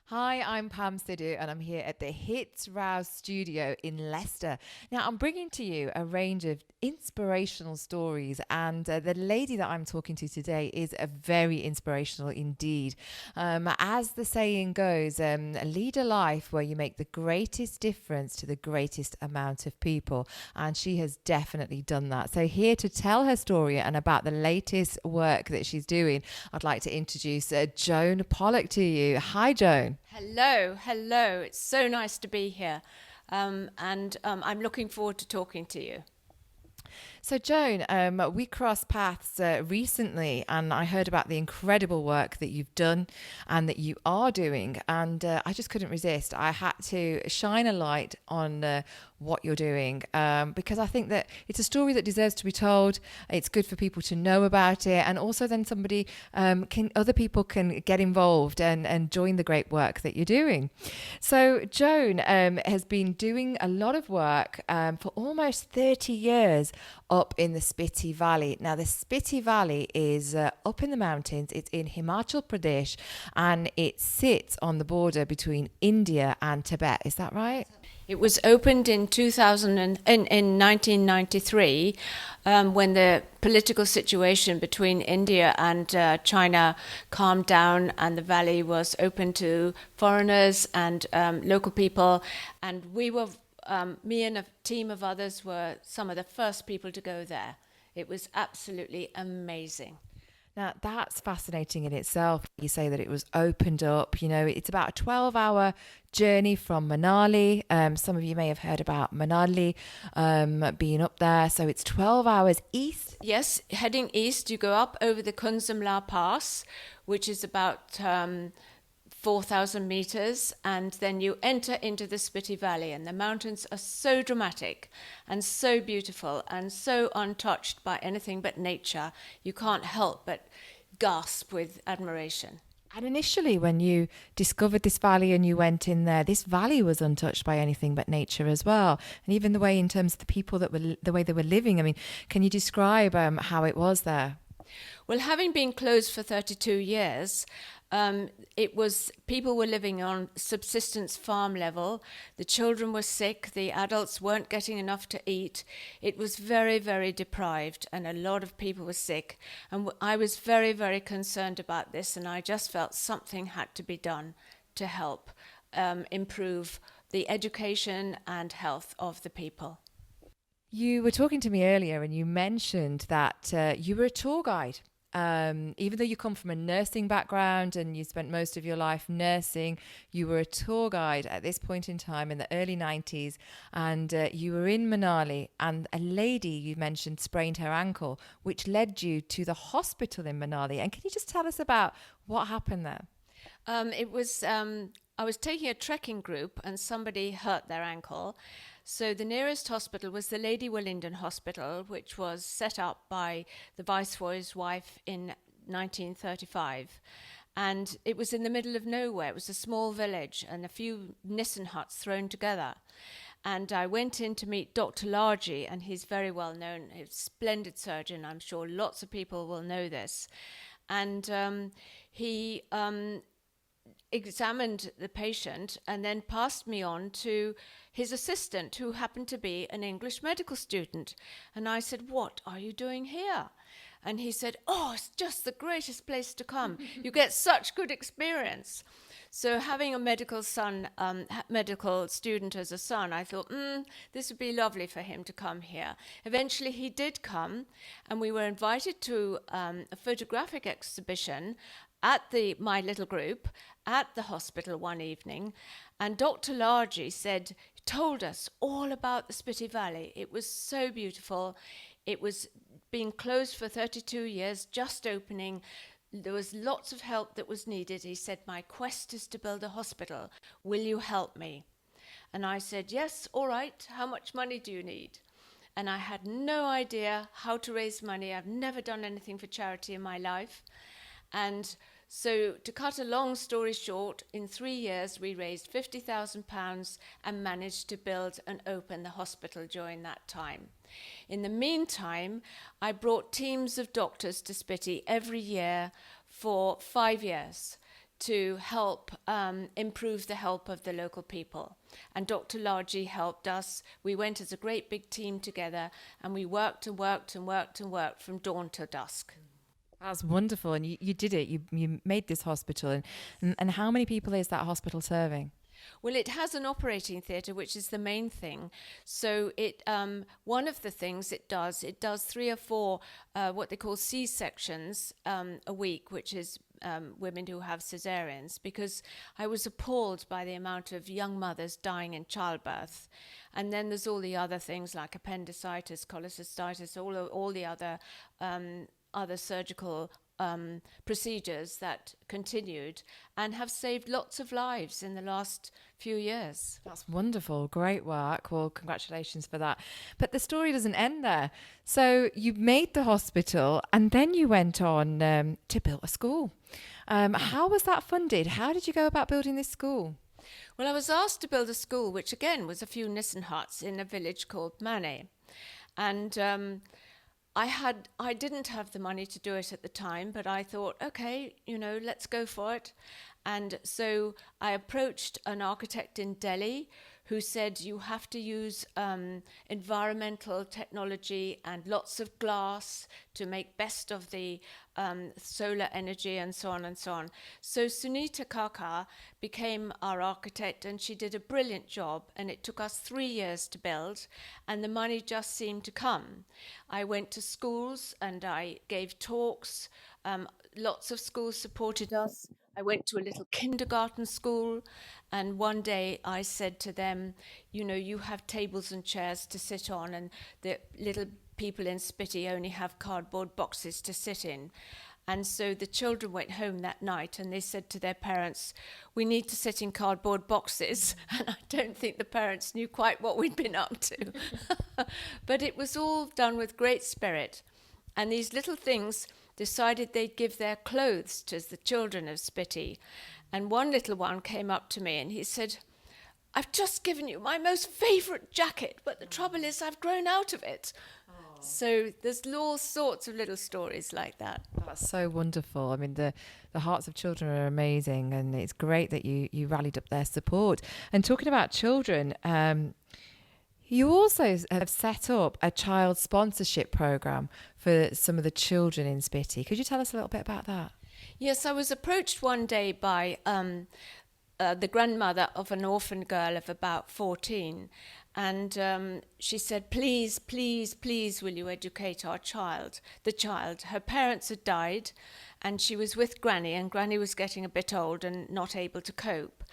Hi, I'm Pam Sidhu, and I'm here at the Hits Rouse studio in Leicester. Now, I'm bringing to you a range of inspirational stories, and the lady that I'm talking to today is a very inspirational indeed. As the saying goes, lead a life where you make the greatest difference to the greatest amount of people, and she has definitely done that. So, here to tell her story and about the latest work that she's doing, I'd like to introduce Joan Pollock to you. Hi, Joan. Hello, hello. It's so nice to be here. And I'm looking forward to talking to you. So, Joan, we crossed paths recently, and I heard about the incredible work that you've done and that you are doing. And I just couldn't resist. I had to shine a light on what you're doing because I think that it's a story that deserves to be told. It's good for people to know about it. And also, then other people can get involved and join the great work that you're doing. So, Joan has been doing a lot of work for almost 30 years up in the Spiti Valley. Now, the Spiti Valley is up in the mountains. It's in Himachal Pradesh, and it sits on the border between India and Tibet. Is that right? It was opened in 1993 when the political situation between India and China calmed down, and the valley was open to foreigners and local people. And me and a team of others were some of the first people to go there. It was absolutely amazing. Now, that's fascinating in itself. You say that it was opened up. It's about a 12-hour journey from Manali. Some of you may have heard about Manali being up there. So it's 12 hours east. Yes, heading east, you go up over the Kunzumla Pass, which is about 4,000 meters, and then you enter into the Spiti Valley, and the mountains are so dramatic and so beautiful and so untouched by anything but nature. You can't help but gasp with admiration. And initially, when you discovered this valley and you went in there, this valley was untouched by anything but nature as well. And even the way, in terms of the people the way they were living. I mean, can you describe how it was there? Well, having been closed for 32 years, it was people were living on subsistence farm level. The children were sick. The adults weren't getting enough to eat. It was very, very deprived, and a lot of people were sick. And I was very, very concerned about this, and I just felt something had to be done to help improve the education and health of the people. You were talking to me earlier and you mentioned that you were a tour guide. Even though you come from a nursing background and you spent most of your life nursing, you were a tour guide at this point in time in the early 90s, and you were in Manali, and a lady you mentioned sprained her ankle, which led you to the hospital in Manali. And can you just tell us about what happened there? I was taking a trekking group and somebody hurt their ankle. So the nearest hospital was the Lady Willingdon Hospital, which was set up by the Viceroy's wife in 1935. And it was in the middle of nowhere. It was a small village and a few Nissen huts thrown together. And I went in to meet Dr. Largy, and he's very well known. He's a splendid surgeon. I'm sure lots of people will know this. And he examined the patient and then passed me on to his assistant, who happened to be an English medical student. And I said, "What are you doing here?" And he said, "Oh, it's just the greatest place to come. You get such good experience." So having a medical student as a son, I thought, this would be lovely for him to come here. Eventually he did come, and we were invited to a photographic exhibition at my little group at the hospital one evening. And Dr. Largy told us all about the Spiti Valley. It was so beautiful. It was being closed for 32 years, just opening. There was lots of help that was needed. He said, "My quest is to build a hospital. Will you help me?" And I said, "Yes, all right. How much money do you need?" And I had no idea how to raise money. I've never done anything for charity in my life. And so, to cut a long story short, in 3 years we raised £50,000 and managed to build and open the hospital during that time. In the meantime, I brought teams of doctors to Spiti every year for 5 years to help improve the health of the local people. And Dr. Largy helped us. We went as a great big team together, and we worked and worked and worked and worked from dawn to dusk. That's wonderful. And you did it. You made this hospital. And how many people is that hospital serving? Well, it has an operating theatre, which is the main thing. So it one of the things it does 3 or 4 what they call C-sections a week, which is women who have cesareans, because I was appalled by the amount of young mothers dying in childbirth. And then there's all the other things like appendicitis, cholecystitis, all the other surgical procedures that continued and have saved lots of lives in the last few years. That's wonderful. Great work. Well, congratulations for that. But the story doesn't end there. So you made the hospital and then you went on to build a school. How was that funded? How did you go about building this school? Well, I was asked to build a school, which again was a few Nissen huts in a village called Mane. And I didn't have the money to do it at the time, but I thought, okay, let's go for it. And so I approached an architect in Delhi who said you have to use environmental technology and lots of glass to make best of the solar energy and so on and so on. So Sunita Kaka became our architect, and she did a brilliant job, and it took us 3 years to build, and the money just seemed to come. I went to schools and I gave talks. Lots of schools supported us. I went to a little kindergarten school, and one day I said to them, you have tables and chairs to sit on, and the little people in Spiti only have cardboard boxes to sit in. And so the children went home that night and they said to their parents, we need to sit in cardboard boxes. And I don't think the parents knew quite what we'd been up to. But it was all done with great spirit. And these little things decided they'd give their clothes to the children of Spiti. And one little one came up to me and he said, I've just given you my most favourite jacket, but the trouble is I've grown out of it. Aww. So there's all sorts of little stories like that. That's so wonderful. I mean, the hearts of children are amazing, and it's great that you rallied up their support. And talking about children, you also have set up a child sponsorship program for some of the children in Spiti. Could you tell us a little bit about that? Yes, I was approached one day by the grandmother of an orphan girl of about 14. And she said, please, please, please, will you educate our child, the child. Her parents had died, and she was with Granny, and Granny was getting a bit old and not able to cope.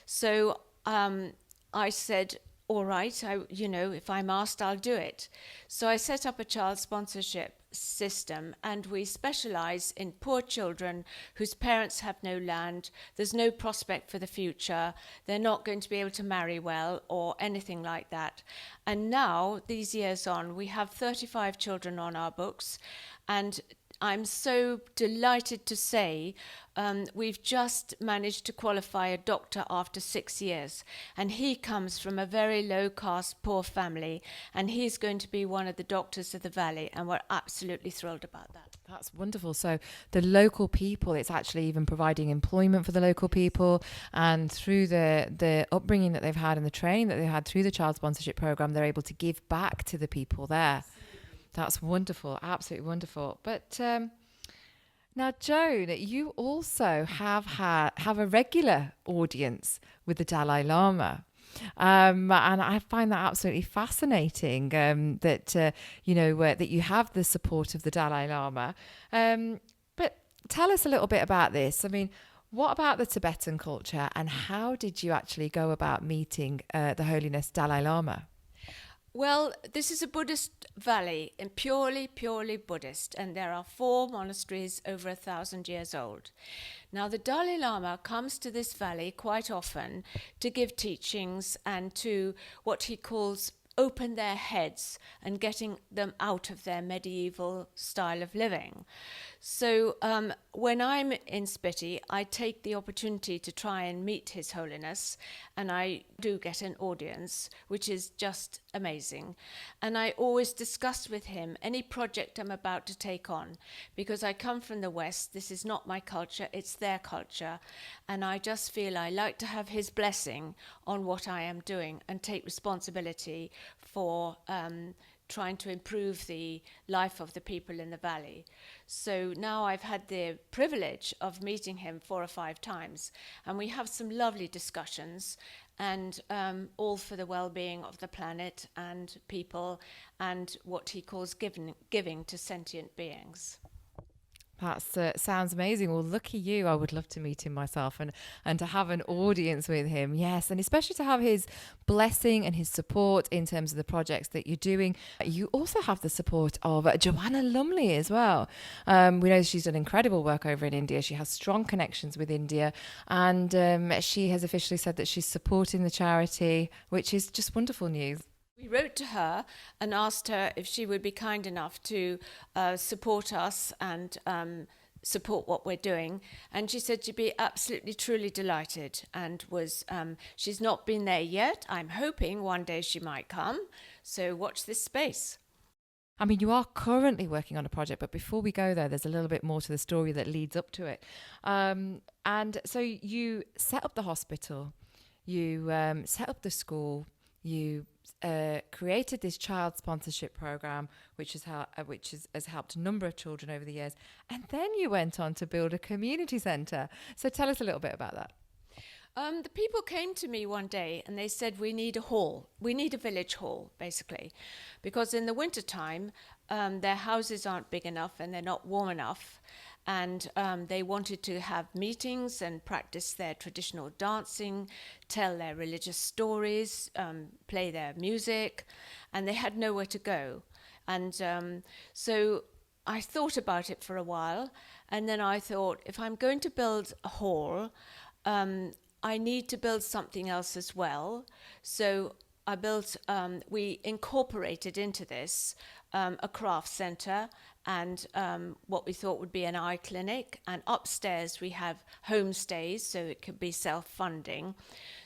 So I said, all right, if I'm asked, I'll do it. So I set up a child sponsorship system, and we specialize in poor children whose parents have no land, there's no prospect for the future, they're not going to be able to marry well or anything like that. And now, these years on, we have 35 children on our books, and I'm so delighted to say we've just managed to qualify a doctor after 6 years, and he comes from a very low-caste, poor family, and he's going to be one of the doctors of the valley, and we're absolutely thrilled about that. That's wonderful. So the local people, it's actually even providing employment for the local people, and through the upbringing that they've had and the training that they've had through the child sponsorship program, they're able to give back to the people there. That's wonderful, absolutely wonderful. But now, Joan, you also have a regular audience with the Dalai Lama. And I find that absolutely fascinating that you have the support of the Dalai Lama. But tell us a little bit about this. I mean, what about the Tibetan culture, and how did you actually go about meeting the Holiness Dalai Lama? Well, this is a Buddhist valley, and purely Buddhist, and there are 4 monasteries over 1,000 years old. Now, the Dalai Lama comes to this valley quite often to give teachings and to what he calls open their heads and getting them out of their medieval style of living. So when I'm in Spiti, I take the opportunity to try and meet His Holiness, and I do get an audience, which is just amazing. And I always discuss with him any project I'm about to take on, because I come from the West. This is not my culture, it's their culture. And I just feel I like to have his blessing on what I am doing and take responsibility for trying to improve the life of the people in the valley. So now I've had the privilege of meeting him 4 or 5 times, and we have some lovely discussions, and all for the well-being of the planet and people, and what he calls giving to sentient beings. That sounds amazing. Well, lucky you. I would love to meet him myself and to have an audience with him. Yes. And especially to have his blessing and his support in terms of the projects that you're doing. You also have the support of Joanna Lumley as well. We know she's done incredible work over in India. She has strong connections with India. And she has officially said that she's supporting the charity, which is just wonderful news. We wrote to her and asked her if she would be kind enough to support us and support what we're doing. And she said she'd be absolutely, truly delighted, and was, she's not been there yet. I'm hoping one day she might come. So watch this space. I mean, you are currently working on a project, but before we go there, there's a little bit more to the story that leads up to it. And so you set up the hospital, you set up the school, you created this child sponsorship program, which has helped a number of children over the years, and then you went on to build a community centre. So tell us a little bit about that. The people came to me one day and they said, we need a hall. We need a village hall, basically, because in the wintertime, their houses aren't big enough and they're not warm enough. And they wanted to have meetings and practice their traditional dancing, tell their religious stories, play their music, and they had nowhere to go. And so I thought about it for a while, and then I thought, if I'm going to build a hall, I need to build something else as well. So we incorporated into this a craft centre and what we thought would be an eye clinic. And upstairs we have homestays, so it could be self-funding.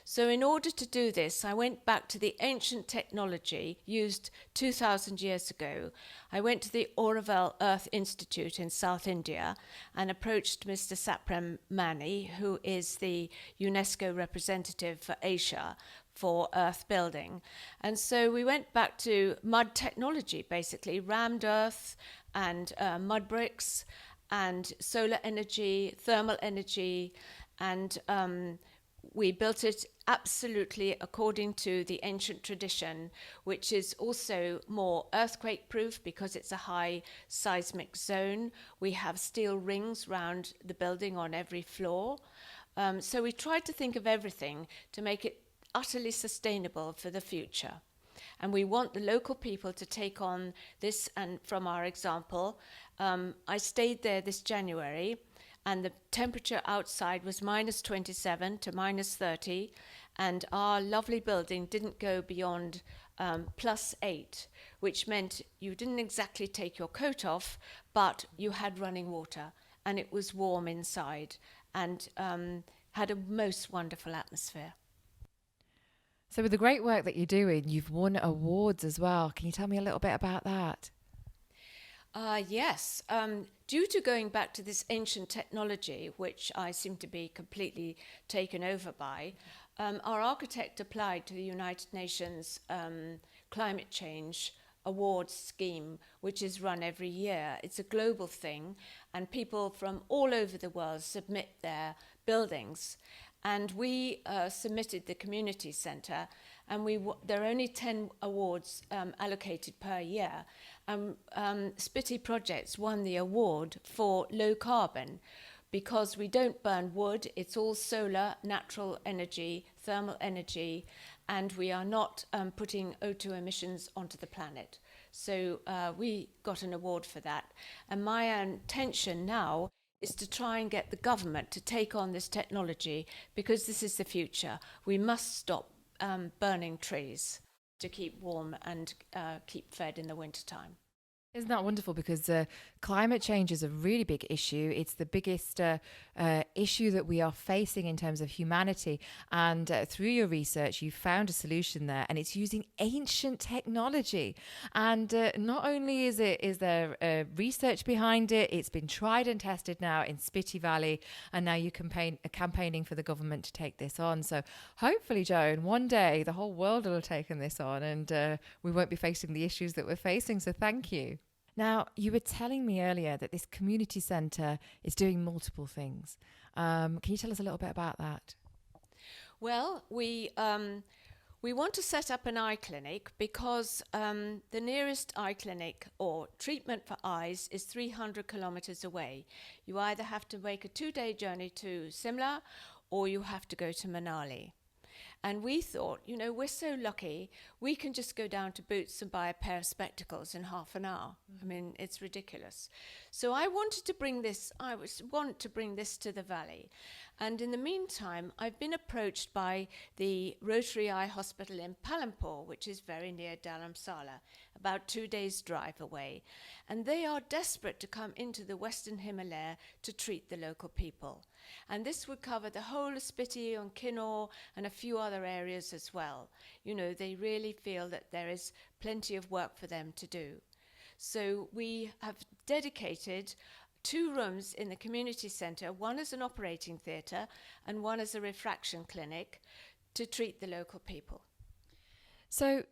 So in order to do this, I went back to the ancient technology used 2,000 years ago. I went to the Oravel Earth Institute in South India and approached Mr. Saprem Mani, who is the UNESCO representative for Asia for earth building. And so we went back to mud technology, basically, rammed earth and mud bricks and solar energy, thermal energy, and we built it absolutely according to the ancient tradition, which is also more earthquake proof because it's a high seismic zone. We have steel rings round the building on every floor. So we tried to think of everything to make it utterly sustainable for the future. And we want the local people to take on this. And from our example, I stayed there this January, and the temperature outside was minus 27 to minus 30, and our lovely building didn't go beyond plus 8, which meant you didn't exactly take your coat off, but you had running water, and it was warm inside, and had a most wonderful atmosphere. So with the great work that you're doing, you've won awards as well. Can you tell me a little bit about that? Yes. Due to going back to this ancient technology, which I seem to be completely taken over by, our architect applied to the United Nations Climate Change Awards scheme, which is run every year. It's a global thing, and people from all over the world submit their buildings. And we submitted the community centre, and there are only 10 awards allocated per year. Spiti Projects won the award for low carbon because we don't burn wood. It's all solar, natural energy, thermal energy, and we are not putting O2 emissions onto the planet. So we got an award for that. And my intention now is to try and get the government to take on this technology, because this is the future. We must stop burning trees. to keep warm and keep fed in the wintertime. Isn't that wonderful? Because climate change is a really big issue. It's the biggest issue that we are facing in terms of humanity. And through your research, you found a solution there, and it's using ancient technology. And not only is there research behind it, it's been tried and tested now in Spiti Valley, and now you're campaigning for the government to take this on. So hopefully, Joan, one day the whole world will have taken this on, and we won't be facing the issues that we're facing. So thank you. Now, you were telling me earlier that this community centre is doing multiple things. Can you tell us a little bit about that? Well, we want to set up an eye clinic because the nearest eye clinic or treatment for eyes is 300 kilometres away. You either have to make a 2-day journey to Simla or you have to go to Manali. And we thought, we're so lucky, we can just go down to Boots and buy a pair of spectacles in half an hour. I mean, it's ridiculous. So I want to bring this to the valley. And in the meantime, I've been approached by the Rotary Eye Hospital in Palampur, which is very near Dharamsala, about 2 days' drive away. And they are desperate to come into the Western Himalaya to treat the local people. And this would cover the whole of Spiti and Kinnaur and a few other areas as well. They really feel that there is plenty of work for them to do. So we have dedicated 2 rooms in the community centre, one as an operating theatre and one as a refraction clinic to treat the local people. So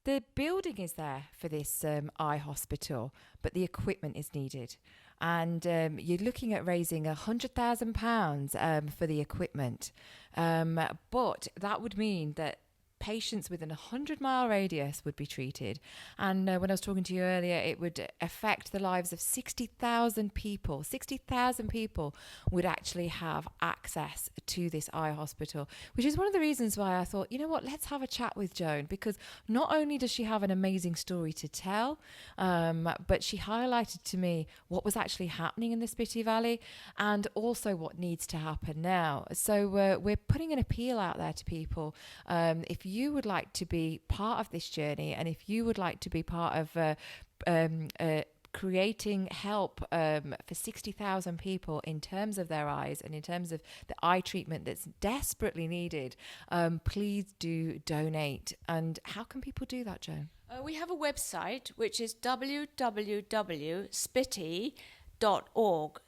the building is there for this eye hospital, but the equipment is needed. And you're looking at raising £100,000 for the equipment. But that would mean that patients within a 100-mile radius would be treated. And when I was talking to you earlier, it would affect the lives of 60,000 people. 60,000 people would actually have access to this eye hospital, which is one of the reasons why I thought, let's have a chat with Joan, because not only does she have an amazing story to tell, but she highlighted to me what was actually happening in the Spiti Valley and also what needs to happen now. So we're putting an appeal out there to people. If you would like to be part of this journey, and if you would like to be part of creating help for 60,000 people in terms of their eyes and in terms of the eye treatment that's desperately needed, please do donate. And how can people do that, Joan? We have a website which is www.spiti.org.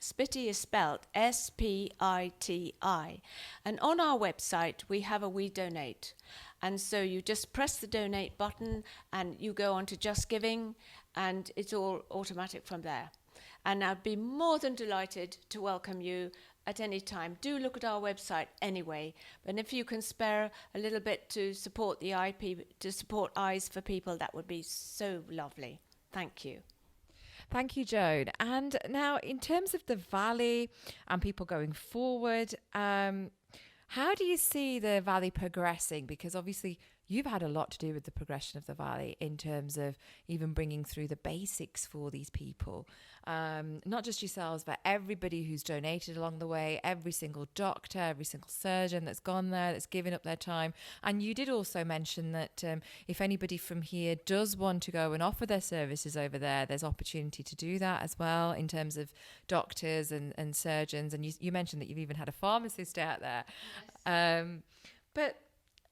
Spiti is spelled Spiti. And on our website, we have a We Donate. And so you just press the donate button and you go on to Just Giving, and it's all automatic from there. And I'd be more than delighted to welcome you at any time. Do look at our website anyway. And if you can spare a little bit to support the to support Eyes for People, that would be so lovely. Thank you. Thank you, Joan. And now, in terms of the valley and people going forward, how do you see the valley progressing? Because obviously you've had a lot to do with the progression of the valley in terms of even bringing through the basics for these people. Not just yourselves, but everybody who's donated along the way, every single doctor, every single surgeon that's gone there, that's given up their time. And you did also mention that if anybody from here does want to go and offer their services over there, there's opportunity to do that as well in terms of doctors and surgeons. And you mentioned that you've even had a pharmacist out there. Yes. But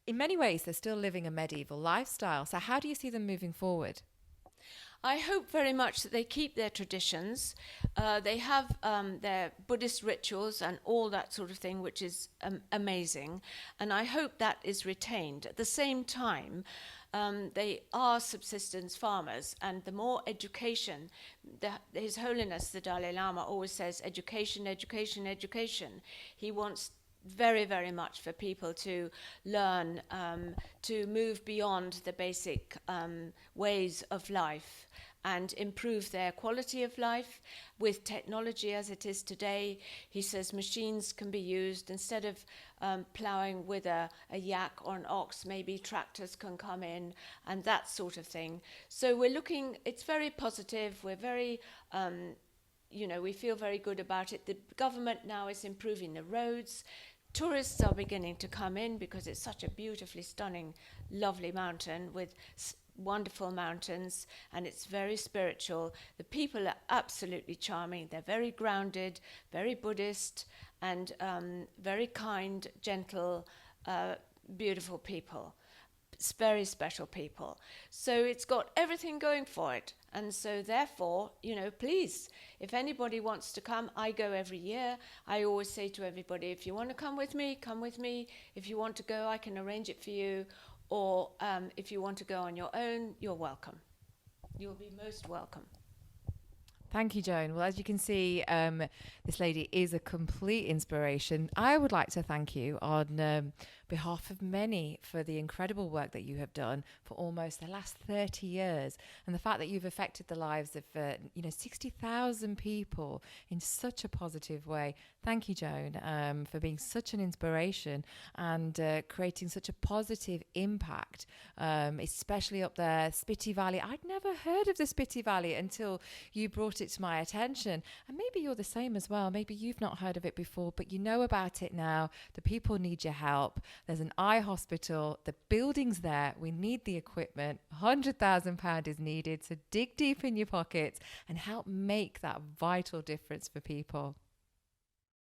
in many ways, they're still living a medieval lifestyle. So how do you see them moving forward? I hope very much that they keep their traditions. They have their Buddhist rituals and all that sort of thing, which is amazing. And I hope that is retained. At the same time, they are subsistence farmers, and the more education, His Holiness the Dalai Lama always says, education, education, education. He wants very, very much for people to learn to move beyond the basic ways of life and improve their quality of life with technology as it is today. He says machines can be used instead of ploughing with a yak or an ox. Maybe tractors can come in and that sort of thing. So we're looking, it's very positive. We're very we feel very good about it. The government now is improving the roads. tourists are beginning to come in because it's such a beautifully stunning, lovely mountain with wonderful mountains, and it's very spiritual. The people are absolutely charming. They're very grounded, very Buddhist, and very kind, gentle, beautiful people. It's very special people. So it's got everything going for it. And so therefore, please, if anybody wants to come, I go every year. I always say to everybody, if you want to come with me, come with me. If you want to go, I can arrange it for you. Or if you want to go on your own, you're welcome. You'll be most welcome. Thank you, Joan. Well, as you can see, this lady is a complete inspiration. I would like to thank you on behalf of many for the incredible work that you have done for almost the last 30 years, and the fact that you've affected the lives of 60,000 people in such a positive way. Thank you, Joan, for being such an inspiration and creating such a positive impact, especially up there, Spiti Valley. I'd never heard of the Spiti Valley until you brought it to my attention, and maybe you're the same as well. Maybe you've not heard of it before, but you know about it now. The people need your help. There's an eye hospital. The building's there. We need the equipment. £100,000 is needed. So dig deep in your pockets and help make that vital difference for people.